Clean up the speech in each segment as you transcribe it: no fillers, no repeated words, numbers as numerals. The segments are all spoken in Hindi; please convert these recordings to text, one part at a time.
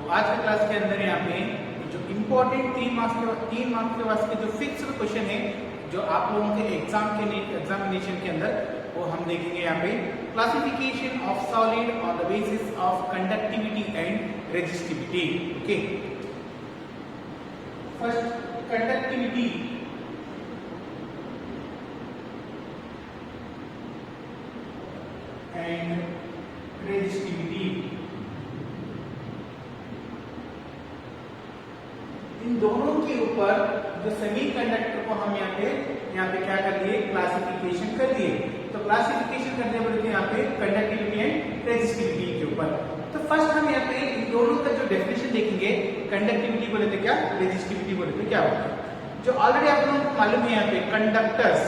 आज के क्लास के अंदर यहाँ पे जो इम्पोर्टेंट 3 मार्क्स के वास्ते जो फिक्स्ड क्वेश्चन है जो आप लोगों के एग्जामिनेशन के अंदर वो हम देखेंगे यहाँ पे classification of solid on the basis of conductivity and resistivity. Okay, first conductivity and resistivity, इन दोनों के ऊपर जो सेमीकंडक्टर को हम यहाँ पे क्या कर लिए, क्लासिफिकेशन कर लिए। तो क्लासिफिकेशन करने बोले थे यहाँ पे कंडक्टिविटी एंड रेजिस्टिविटी के ऊपर। तो फर्स्ट हम यहाँ पे इन दोनों का जो डेफिनेशन देखेंगे, कंडक्टिविटी बोले थे क्या, रेजिस्टिविटी बोले थे क्या होता है। जो ऑलरेडी आप लोगों को मालूम है यहाँ पे conductors,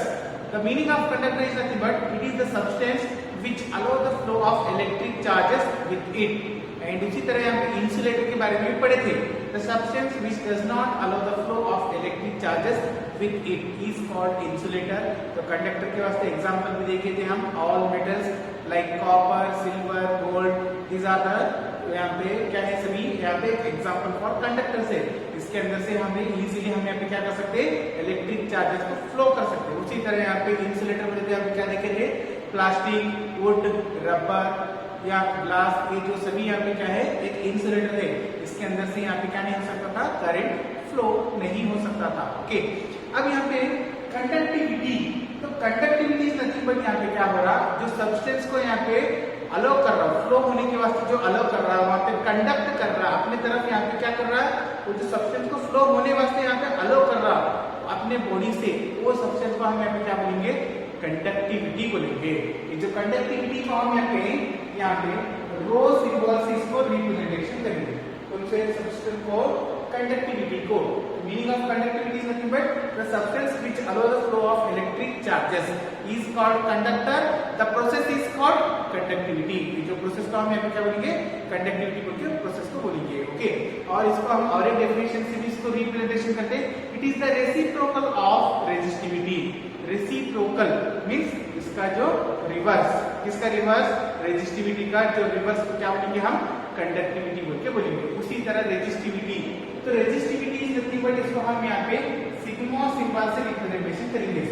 the meaning of conductor is nothing but it is the substance which allow the flow of electric charges with it। And उसी तरह यहाँ पे इंसुलेटर के बारे में भी पढ़े थे, the substance which does not allow the flow of electric charges with it is called insulator। तो कंडक्टर के वास्ते एग्जांपल भी देखे थे हम, all metals like copper, silver, gold, these are the यहाँ पे क्या है, सभी यहाँ पे एग्जांपल फॉर कंडक्टर से। इसके अंदर से हमें इजीली हम यहाँ पे क्या कर सकते हैं, इलेक्ट्रिक चार्जेस को फ्लो कर सकते हैं। उसी तरह यहाँ पे इंसुलेटर बोले थे, यहाँ पे क्या देखे थे, प्लास्टिक, वुड, रबर या ग्लास, ये जो सभी यहाँ पे क्या है, एक इंसुलेटर है। इसके अंदर से यहाँ पे क्या नहीं हो सकता था, करंट फ्लो नहीं हो सकता था। ओके, अब यहाँ पे कंडक्टिविटी, तो कंडक्टिविटी नथिंग बट यहाँ पे क्या हो रहा, जो सब्सटेंस को यहाँ पे अलो कर रहा है, फ्लो होने के वास्ते जो अलो कर रहा है, वहां पे कंडक्ट कर रहा है अपने तरफ, यहाँ पे क्या कर रहा है, वो जो सब्सटेंस को फ्लो होने वास्ते यहाँ पे अलो कर रहा है अपने बॉडी से, वो सब्सटेंस को हम यहाँ पे क्या बोलेंगे, कंडक्टिविटी बोलेंगे। ये जो कंडक्टिविटी को हम यहाँ पे रो सिंबल से इसको रिप्रेजेंटेशन करेंगे, तो सब्सटेंस को कंडक्टिविटी को, meaning of conductivity is nothing but the substance which aloe the flow of electric charges is called conductor, the process is called conductivity. ये जो प्रोसेस को हम यहाँ पे क्या बोलेंगे, कंडक्टिविटी बोल के प्रोसेस को बोलेंगे। ओके, और इसको हम और एक डेफिनेशन से भी इसको रिप्रेजेंटेशन करते हैं, it is the reciprocal of resistivity. Reciprocal means इसका जो रिवर्स, किसका रिवर्स, रेजिस्टिविटी का जो रिवर्स को क्या बोलेंगे हम, कंडक्टिविटी बोल के बोलेंगे। उसी तरह रेजिस्टिविटी, तो रेजिस्टिविटी इज नथिंग बट इसको हम यहाँ पे सिग्मा सिंबल से रिप्रेजेंटेशन करेंगे।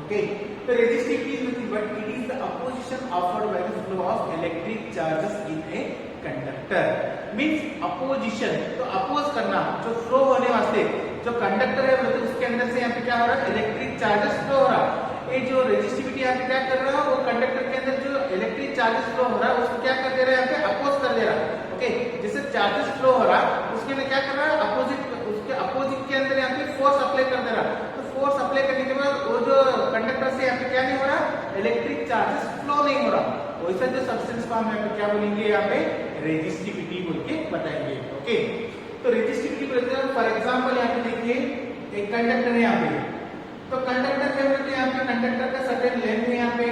ओके, तो resistivity is nothing but it is the opposition offered by the flow of electric charges in a conductor. Means opposition, तो अपोज करना, जो फ्लो होने वास्ते जो कंडक्टर है मतलब उसके अंदर से यहाँ पे क्या हो रहा है, इलेक्ट्रिक चार्जेस फ्लो हो रहा है। ये जो रेजिस्टिविटी यहाँ पे क्या कर रहा है, वो कंडक्टर के अंदर जो इलेक्ट्रिक चार्जेस फ्लो हो रहा है उसको क्या कर दे रहा है, यहाँ पे अपोज कर दे रहा है। ओके, जैसे चार्जेस फ्लो हो रहा है उसके अंदर क्या कर रहा है, अपोजिट, उसके अपोजिट के अंदर यहाँ पे फोर्स अप्लाई कर दे रहा है। तो फोर्स अप्लाई करने के बाद वो जो कंडक्टर से यहाँ पे क्या नहीं हो रहा, इलेक्ट्रिक चार्जेस फ्लो नहीं हो रहा, वैसा जो सब्सटेंस को हम यहाँ पे क्या बोलेंगे, यहाँ पे रेजिस्टिविटी बोल के बताएंगे। ओके, तो रेजिस्टिविटी बोलते हैं, फॉर एग्जांपल यहाँ पे देखिए एक कंडक्टर है यहाँ पे, तो कंडक्टर क्या बोलते हैं, यहाँ पे कंडक्टर का सर्टेन लेंथ है यहाँ पे,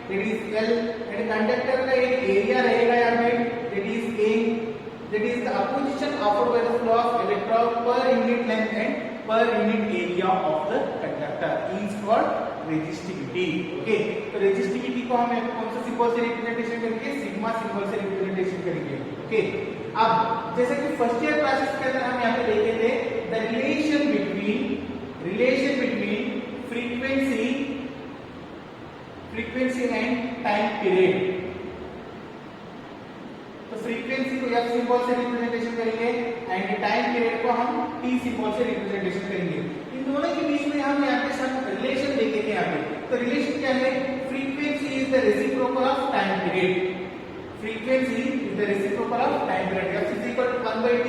that is L, and conductor का एक एरिया रहेगा यहाँ पे, that is a, that is the opposition offered by the flow of electron per unit length and per unit area of the conductor is called resistivity. Okay, तो रेजिस्टिविटी को हम कौन से सिंबल से रिप्रेजेंटेशन करेंगे, सिग्मा सिंबल से रिप्रेजेंटेशन करेंगे। ओके, अब जैसे कि फर्स्ट ईयर क्लासेस के अंदर हम यहाँ पे देखे थे the relation between frequency and time period. तो फ्रीक्वेंसी को एफ सिंबल से रिप्रेजेंटेशन करेंगे एंड टाइम पीरियड को हम टी सिंबल से रिप्रेजेंटेशन करेंगे। इन दोनों के बीच में हम यहाँ पे सब रिलेशन देखे थे यहाँ पे, तो रिलेशन क्या है, frequency is the reciprocal of time period, frequency is the reciprocal of time period, f is equal to 1/t,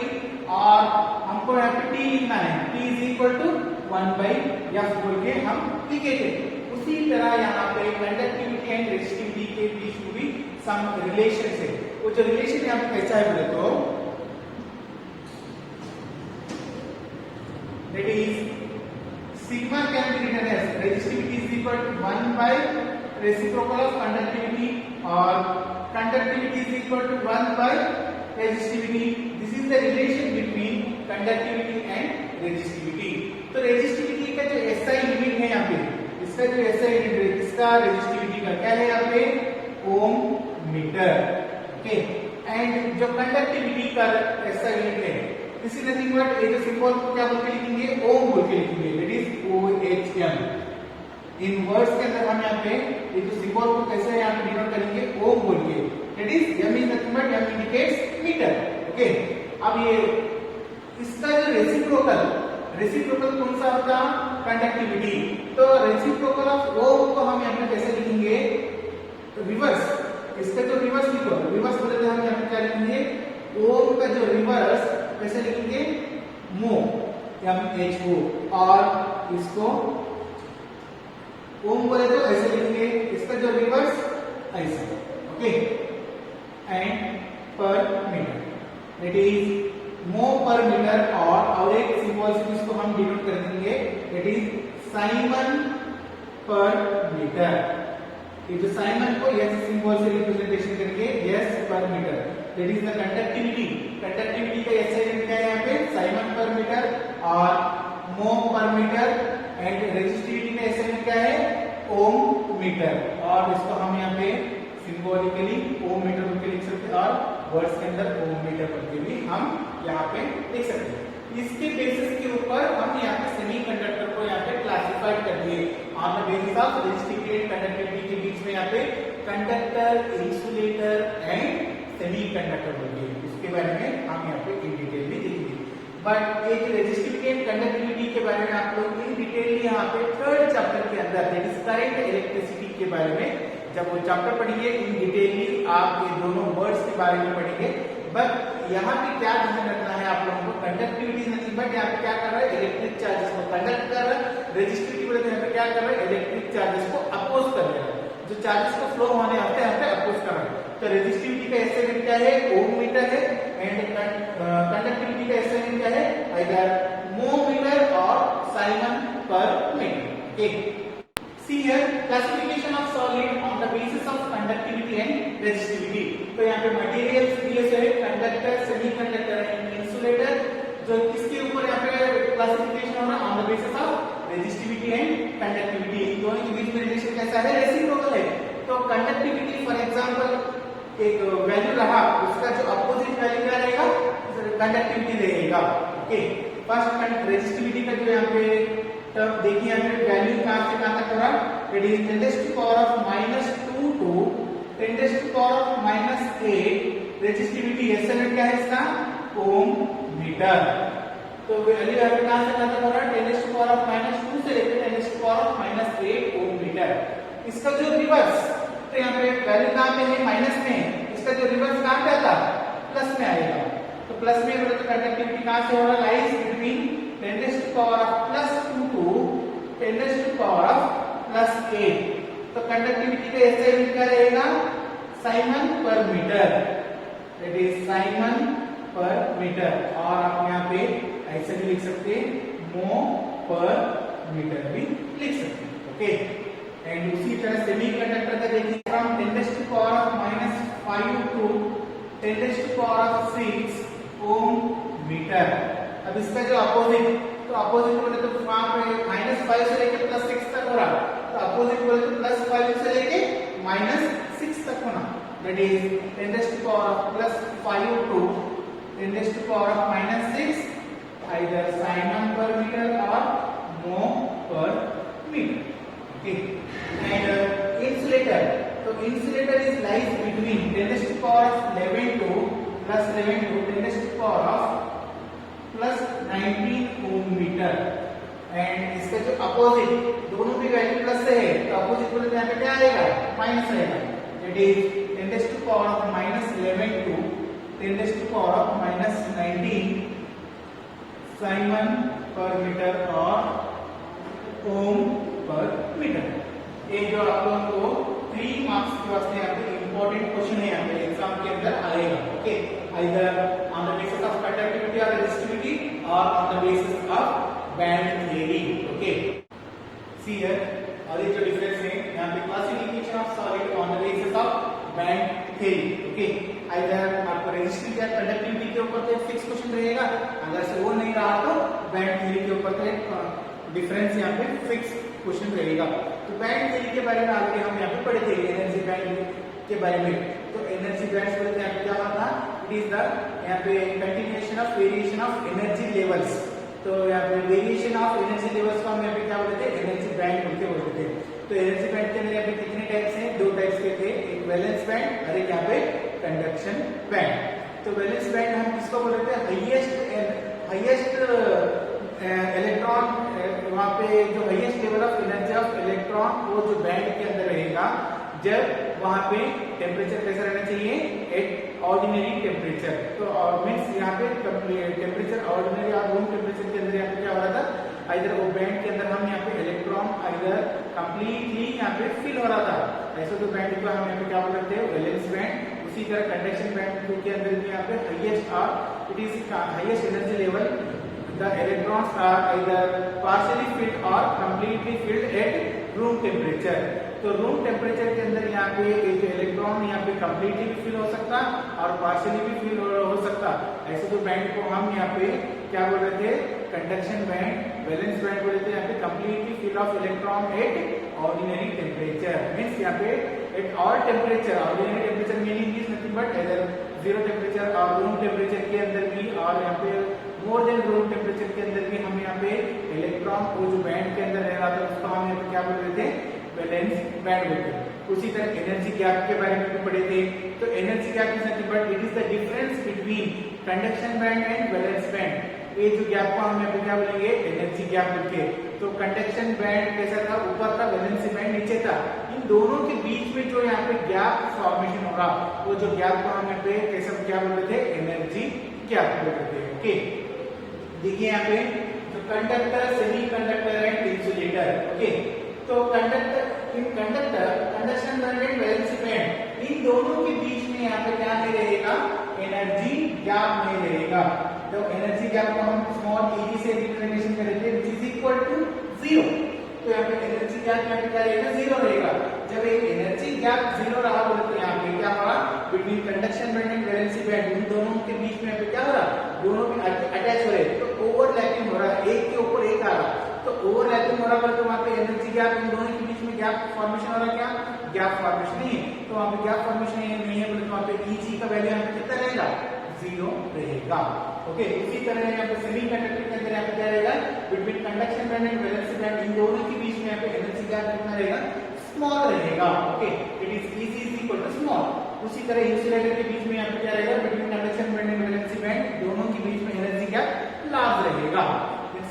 और हमको यहाँ पे t लिखना है, t is equal to 1/f बोल के हम लिखे थे। उसी तरह यहाँ पे कंडक्टिविटी एंड रेजिस्टिविटी के बीच में भी सम रिलेशन है। वो जो रिलेशन यहाँ पे कैसा है बोले तो, that is sigma can be written as resistivity is equal to 1 reciprocal of conductivity, और conductivity is equal to 1 by resistivity. This is the relation between conductivity and resistivity. तो resistivity का जो SI यूनिट है यहाँ पे, इसका जो SI यूनिट है, इसका resistivity का क्या है यहाँ पे, ओम मीटर। ओके, एंड जो कंडक्टिविटी का ऐसा यूनिट है, दिस इज नथिंग बट ये जो सिंबल को क्या बोल के लिखेंगे, ओम बोल के लिखेंगे, that is OHM। In words के अंदर हम यहाँ पे ये जो सिंबल को कैसे यहाँ पे डिनोट करेंगे, ओम बोल के, that is M is nothing but M indicates metre. Okay, अब ये इसका जो रेसिप्रोकल कौन सा होता, कंडक्टिविटी। तो रेसिप्रोकल ऑफ ओम को हम यहाँ पे कैसे लिखेंगे, रिवर्स। इसका जो रिवर्स लिखो, रिवर्स बोले तो हम यहाँ पे क्या लिखेंगे, ओम का जो रिवर्स कैसे लिखेंगे, मो, MHO। और इसको ओम बोले तो ऐसे लिखेंगे, इसका जो रिवर्स ऐसे। ओके, एंड पर मीटर, दैट इज मो पर मीटर। और एक सिंबल से इसको हम डिनोट कर देंगे, that is siemens per metre. ये जो साइमन को S सिंबल से रिप्रेजेंटेशन करेंगे, S per metre, that is the conductivity. Conductivity का SI यूनिट क्या है यहाँ पे, साइमन पर मीटर और mho per metre. And resistivity का SI यूनिट क्या है, ओम मीटर। और इसको हम यहाँ पे सिंबॉलिकली ओम मीटर करके लिख सकते हैं और वर्ड्स के अंदर ओम मीटर करके भी हम यहाँ पे लिख सकते हैं। इसके बेसिस के ऊपर हम यहाँ पे सेमीकंडक्टर को यहाँ पे क्लासिफाइड कर दिए on the basis of resistivity and conductivity. के बीच में यहाँ पे कंडक्टर, इंसुलेटर एंड सेमीकंडक्टर बोलिए, इसके बारे में हम यहाँ पे इन डिटेल भी देखेंगे। बट एक रेजिस्टिविटी एंड कंडक्टिविटी के बारे में आप लोग इन डिटेल यहाँ पे थर्ड चैप्टर के अंदर, दैट इज करंट इलेक्ट्रिसिटी के बारे में जब वो चैप्टर पढ़ेंगे इन डिटेल आप ये दोनों वर्ड्स के बारे में पढ़ेंगे। बट यहाँ पे क्या ध्यान रखना है आप लोगों को, कंडक्टिविटी नहीं, बट यहाँ पे क्या कर रहा है, इलेक्ट्रिक चार्जेस को कंडक्ट कर रहा है। रेजिस्टिविटी बोले तो यहाँ पे क्या कर रहा है, इलेक्ट्रिक चार्जेस को अपोज कर रहा है, जो चार्जेस को फ्लो होने आते हैं यहाँ पे अपोज कर रहा है। तो रेजिस्टिविटी का SI यूनिट क्या है, ओम मीटर है। एंड कंडक्टिविटी का SI यूनिट क्या है, आइदर मो मीटर और Simon per metre. See here classification of solid on the basis of conductivity and resistivity। तो यहाँ पे मटेरियल्स दिए हैं, कंडक्टर, सेमीकंडक्टर एंड इंसुलेटर, जो किसके ऊपर यहाँ पे क्लासिफिकेशन हो रहा है, on the basis of resistivity and conductivity. इन दोनों के बीच में रिलेशन कैसा है, रेसिप्रोकल है। तो कंडक्टिविटी फॉर एग्जांपल एक वैल्यू रहा, उसका जो अपोजिट वैल्यू क्या रहेगा, कंडक्टिविटी रहेगा। ओके, फर्स्ट रेजिस्टिविटी का जो यहाँ पे तब देखिए हमें वैल्यू कहां से कहां तक हो रहा है, it is 10⁻² to 10⁻⁸ resistivity. SI unit क्या है इसका, ओम मीटर। तो वैल्यू यहाँ पे कहां से कहां तक हो रहा है, 10⁻² से लेकर 10⁻⁸ ओम मीटर। इसका जो रिवर्स, तो यहाँ पे वैल्यू कहां पे है, माइनस में, इसका जो रिवर्स कहां पे आता, प्लस में आएगा। तो प्लस में बोले तो कंडक्टिविटी कहां से हो रहा है, लाइज बिटवीन 10⁻² to 10⁻⁸ तो कंडक्टिविटी का SI यूनिट क्या रहेगा, Simon per metre, that is siemens per metre. और आप यहाँ पे ऐसे भी लिख सकते हैं, मो पर मीटर भी लिख सकते हैं। ओके, एंड उसी तरह सेमीकंडक्टर का देखिए, फ्रॉम 10⁻⁵ to 10⁻⁶ ओम मीटर। अब इसका जो अपोजिट, तो अपोजिट बोले तो वहां पे -5 से लेके +6 तक हो रहा, तो अपोजिट बोले तो +5 से लेके -6 तक होना, that is 10⁻⁵ to 10⁻⁻⁶ either siemens per metre और mho per metre. Okay, and insulator, तो insulator is lies between 10⁻11 to +11 to 10⁻+19 ohm metre. And इसका जो अपोजिट, दोनों भी वैल्यू प्लस से है, तो अपोजिट बोले तो यहाँ पे क्या आएगा, माइनस आएगा, that is 10⁻⁻11 to 10⁻⁻19 Simon per metre और ओम पर मीटर। ये जो आप लोगों को 3 मार्क्स के वास्ते यहाँ पे इंपॉर्टेंट क्वेश्चन है, यहाँ पे एग्जाम के अंदर आएगा। Okay, either on the basis of conductivity और रेजिस्टिविटी और on the basis of band theory. Okay, see here, और ये जो डिफरेंस है यहाँ पे classification of solid on the basis of band theory. Okay, either आपको रेजिस्टिविटी या कंडक्टिविटी के ऊपर तो एक फिक्स क्वेश्चन रहेगा, अगर से वो नहीं रहा तो बैंड थ्योरी के ऊपर तो एक डिफरेंस यहाँ पे फिक्स क्वेश्चन रहेगा। तो बैंड थ्योरी के बारे में आगे हम यहाँ पे पढ़ते हैं, एनर्जी बैंड के बारे में। तो एनर्जी बैंड बोलते हैं यहाँ पे क्या होता है, इट इज द यहाँ पे continuation of variation of energy levels. तो यहाँ पे वेरिएशन ऑफ एनर्जी लेवल्स को हम यहाँ पे क्या बोलते हैं, एनर्जी बैंड बोलते थे। तो एनर्जी बैंड के अंदर यहाँ पे कितने टाइप्स हैं, दो टाइप्स के थे, एक वैलेंस बैंड और एक यहाँ पे कंडक्शन बैंड। तो वैलेंस बैंड हम किसको बोलते हैं, हाईएस्ट इलेक्ट्रॉन, वहाँ पे जो highest level of energy of electron वो जो बैंड के अंदर रहेगा, जब वहाँ पे टेम्परेचर कैसा रहना चाहिए, एक ऑर्डिनरी टेम्परेचर। तो मीन्स यहाँ पे टेम्परेचर ऑर्डिनरी और रूम टेम्परेचर के अंदर यहाँ पे क्या हो रहा था, इधर वो बैंड के अंदर हम यहाँ पे इलेक्ट्रॉन इधर कंप्लीटली यहाँ पे फिल हो रहा था, ऐसे तो बैंड को हम यहाँ पे क्या बोलते हैं, वैलेंस बैंड। उसी तरह कंडक्शन बैंड के अंदर भी यहाँ पे हाईएस्ट और it is highest energy level, the electrons are either partially filled or completely filled at room temperature। तो रूम टेम्परेचर के अंदर यहाँ पे एक इलेक्ट्रॉन यहाँ पे कंप्लीटली भी फिल हो सकता और पार्शियली भी फिल हो सकता। ऐसे तो बैंड को हम यहाँ पे क्या बोल रहे थे, कंडक्शन बैंड, वैलेंस बैंड बोल रहे थे। यहाँ पे completely fill of electron at ordinary temperature, means यहाँ पे at all temperature, ordinary temperature meaning is nothing but इधर जीरो टेम्परेचर और रूम टेम्परेचर के अंदर भी, और यहाँ पे मोर देन रूम टेम्परेचर के अंदर भी हम यहाँ पे इलेक्ट्रॉन को जो बैंड के अंदर रह रहा था उसको हम यहाँ पे क्या बोल रहे थे, वैलेंस बैंड बोलते हैं। उसी तरह एनर्जी गैप के बारे में भी पढ़े थे। तो energy gap is nothing but it is the difference between conduction band and valence band. ये जो गैप को हम यहाँ पे क्या बोलेंगे, एनर्जी गैप बोलते हैं। तो कंडक्शन बैंड कैसा था, ऊपर था, वैलेंस बैंड नीचे था। इन दोनों के बीच में जो यहाँ पे गैप फॉर्मेशन होगा, वो जो गैप को हम यहाँ पे कैसे क्या बोलते थे, एनर्जी गैप बोलते थे। ओके, देखिए यहाँ पे तो conductor, semiconductor and insulator. Okay, तो conduction band and valence band, इन दोनों के बीच में यहाँ पे क्या नहीं रहेगा, एनर्जी गैप नहीं रहेगा। तो एनर्जी गैप को हम स्मॉल e से रिप्रेजेंटेशन करेंगे व्हिच इज इक्वल टू 0। तो यहाँ पे एनर्जी गैप यहाँ पे क्या रहेगा, 0 रहेगा। जब एक एनर्जी गैप 0 रहा बोले तो यहाँ पे क्या होगा, between conduction band and valence band, इन दोनों के बीच में यहाँ पे क्या हो रहा, दोनों में अटैच हो रहे, तो ओवरलैपिंग हो रहा है, एक के ऊपर एक आ रहा। तो ओवरलैपिंग हो रहा है तो वहाँ पे एनर्जी गैप, इन दोनों के बीच में गैप फॉर्मेशन हो रहा है, क्या गैप फॉर्मेशन नहीं है। तो वहाँ पे गैप फॉर्मेशन नहीं है बोले तो वहाँ पे Eg का वैल्यू यहाँ पे कितना रहेगा, 0 रहेगा। ओके, इसी तरह यहाँ पे सेमी कंडक्टर के अंदर यहाँ पे क्या रहेगा, between conduction band and valence band, इन दोनों के बीच में यहाँ पे एनर्जी गैप कितना रहेगा, स्मॉल रहेगा। Okay, it is Eg is equal to small. उसी तरह इंसुलेटर के बीच में यहाँ पे क्या रहेगा, between conduction band and valence band, दोनों के बीच में एनर्जी गैप लार्ज रहेगा।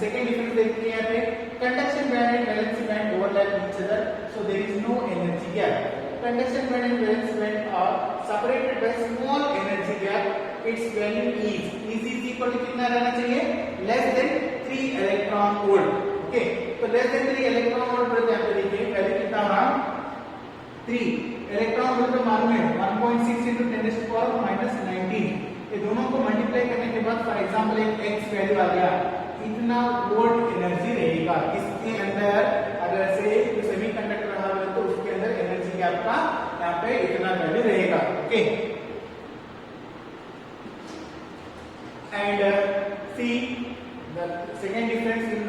सेकेंड डिफरेंस देखते हैं यहाँ पे, conduction band and valence band overlap each other, so there is no energy gap. Conduction band and valence band are separated by small energy gap. Its value is equal to कितना रहना चाहिए, less than 3 electron volt. Okay, तो less than 3 electron volt पर यहाँ पे देखिए वैल्यू कितना रहा, 3 इलेक्ट्रॉन वोल्ट तो मालूम है 1.6 into 10⁻⁻19। ये दोनों को मल्टीप्लाई करने के बाद फॉर एग्जांपल एक x वैल्यू आ गया, इतना वोल्ट एनर्जी रहेगा इसके अंदर। अगर से सेमी कंडक्टर रहा तो उसके अंदर एनर्जी गैप का यहाँ पे इतना वैल्यू रहेगा। Okay, and see the second difference in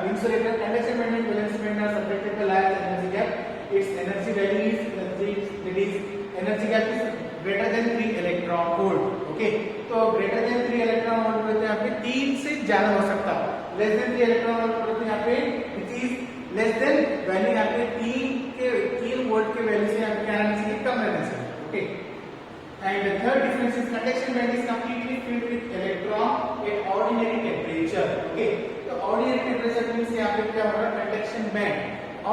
insulator, conduction band and valence band are separated by large energy gap. It's energy value is that is energy gap is greater than 3 electron volt। Okay, तो greater than 3 electron volt बोलते हैं यहाँ पे 3 से ज्यादा हो सकता है, less than 3 electron volt बोलते हैं यहाँ पे which is less than value यहाँ पे 3 वोल्ट के वैल्यू से यहाँ पे क्या रहना चाहिए, कम रहना चाहिए। Okay, and third difference is conduction band is completely filled with electron at ordinary temperature. Okay, तो ऑर्डिनरी टेम्परेचर मींस यहाँ पे क्या होगा, conduction band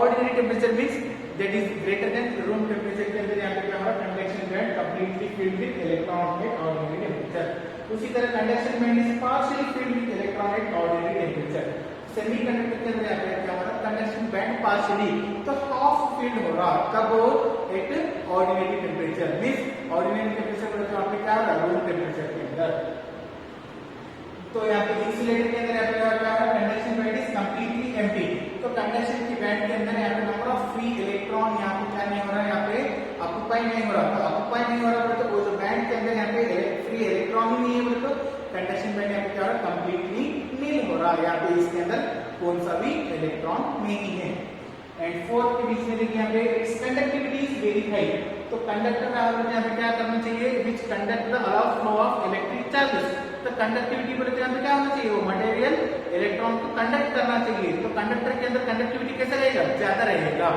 ordinary temperature means that is greater than room temperature के अंदर यहाँ पे क्या होगा, conduction band completely filled with electron at ordinary temperature. उसी तरह conduction band is partially filled with electron at ordinary temperature. Semiconductor के अंदर यहाँ पे क्या होगा, कंडक्शन बैंड पार्शियली तो हाफ फिल्ड हो रहा, कब at ordinary temperature means ordinary temperature पर तो यहाँ पे क्या होगा, रूम टेम्परेचर के अंदर। तो यहाँ पे इंसुलेटर के अंदर यहाँ पे क्या होगा, conduction band is completely empty. तो कंडक्शन की बैंड के अंदर यहाँ पे नंबर ऑफ फ्री इलेक्ट्रॉन यहाँ पे क्या नहीं हो रहा है, यहाँ पे ऑक्युपाई नहीं हो रहा। तो ऑक्युपाई नहीं हो रहा तो वो जो बैंड के अंदर यहाँ पे फ्री इलेक्ट्रॉन ही नहीं है बोले तो कंडक्शन बैंड यहाँ पे क्या हो रहा है, कंप्लीटली नील हो रहा है, यहाँ पे इसके अंदर कौन सा भी इलेक्ट्रॉन नहीं है। एंड फोर्थ के बीच में देखिए यहाँ पे it's conductivity is very high. तो कंडक्टर में हम लोग यहाँ पे क्या करना चाहिए, विच conduct the allow flow of electric charges. तो कंडक्टिविटी बोले तो यहाँ पे क्या होना चाहिए, वो मटेरियल इलेक्ट्रॉन को कंडक्ट करना चाहिए। तो कंडक्टर के अंदर कंडक्टिविटी कैसे रहेगा, ज्यादा रहेगा।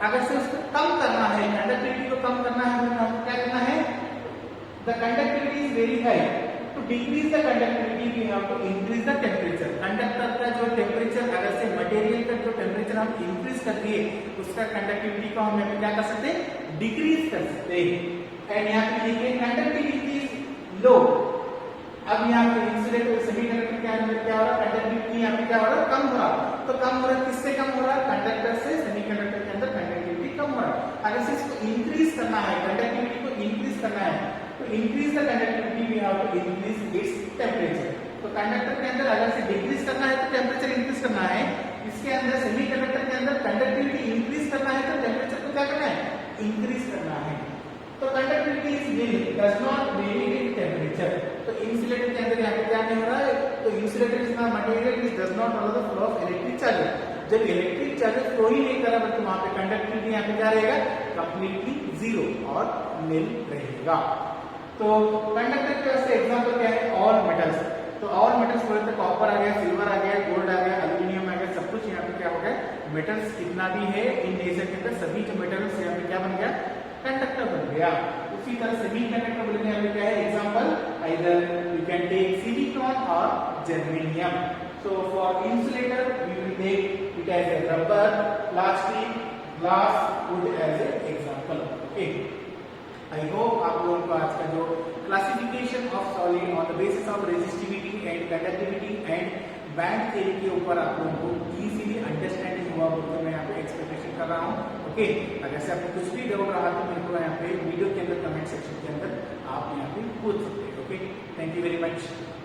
अगर से उसको कम करना है, कंडक्टिविटी को कम करना है, तो हमको क्या करना है, the conductivity is very high, to decrease the conductivity we have to increase the temperature. Conductor का जो टेम्परेचर, अगर से मटेरियल का जो टेम्परेचर हम इंक्रीज कर दिए, उसका कंडक्टिविटी को हम यहाँ पे क्या कर सकते हैं, डिक्रीज कर सकते हैं। एंड यहाँ पे देखिए कंडक्टिविटी इज लो। अब यहाँ पे इंसुलेटर सेमीकंडक्टर के अंदर क्या हो रहा है, कंडक्टिविटी यहाँ पे क्या हो रहा है, कम हो रहा है। तो कम हो रहा है, किससे कम हो रहा है, कंडक्टर से। सेमीकंडक्टर के अंदर कंडक्टिविटी कम हो रहा है। अगर से इसको इंक्रीज करना है, कंडक्टिविटी को इंक्रीज करना है, तो increase the conductivity we have to increase its temperature. तो कंडक्टर के अंदर अगर से डिक्रीज करना है तो टेम्परेचर इंक्रीज करना है। इसके अंदर सेमीकंडक्टर के अंदर कंडक्टिविटी इंक्रीज करना है तो टेम्परेचर को क्या करना है, इंक्रीज करना है। तो conductivity is nil, does not vary with temperature. तो इंसुलेटर के अंदर यहाँ पे क्या नहीं हो रहा है, तो insulator is not material which does not allow the flow of electric charges. जब इलेक्ट्रिक चार्जेस फ्लो ही नहीं कर रहा तो वहां पे कंडक्टिविटी यहाँ पे क्या रहेगा, कंप्लीटली जीरो और नील रहेगा। तो कंडक्टर के वास्ते एग्जांपल क्या है, ऑल मेटल्स। तो ऑल मेटल्स बोले तो कॉपर आ गया, सिल्वर आ गया, गोल्ड आ गया, एल्यूमिनियम आ गया, सब कुछ यहाँ पे क्या हो गया, मेटल्स कितना भी है इन नेचर के अंदर सभी जो मेटल्स यहाँ पे क्या बन गया, कंडक्टर बन गया। उसी तरह सेमीकंडक्टर बोले यहाँ पे क्या है example, either you can take silicon और germanium. So for insulator we will take it as a rubber, plastic, glass, wood as a example. Okay, I hope आप लोगों को आज का जो classification of solid on the basis of resistivity and conductivity and band theory के ऊपर आप लोगों को इजीली अंडरस्टैंडिंग हुआ बोलकर मैं यहाँ पे एक्सपेक्टेशन कर रहा हूँ। ओके, अगर से आपको कुछ भी डाउट रहा तो मेरे को यहाँ पे वीडियो के अंदर कमेंट सेक्शन के अंदर आप यहाँ पे पूछ सकते हैं। Okay, thank you very much.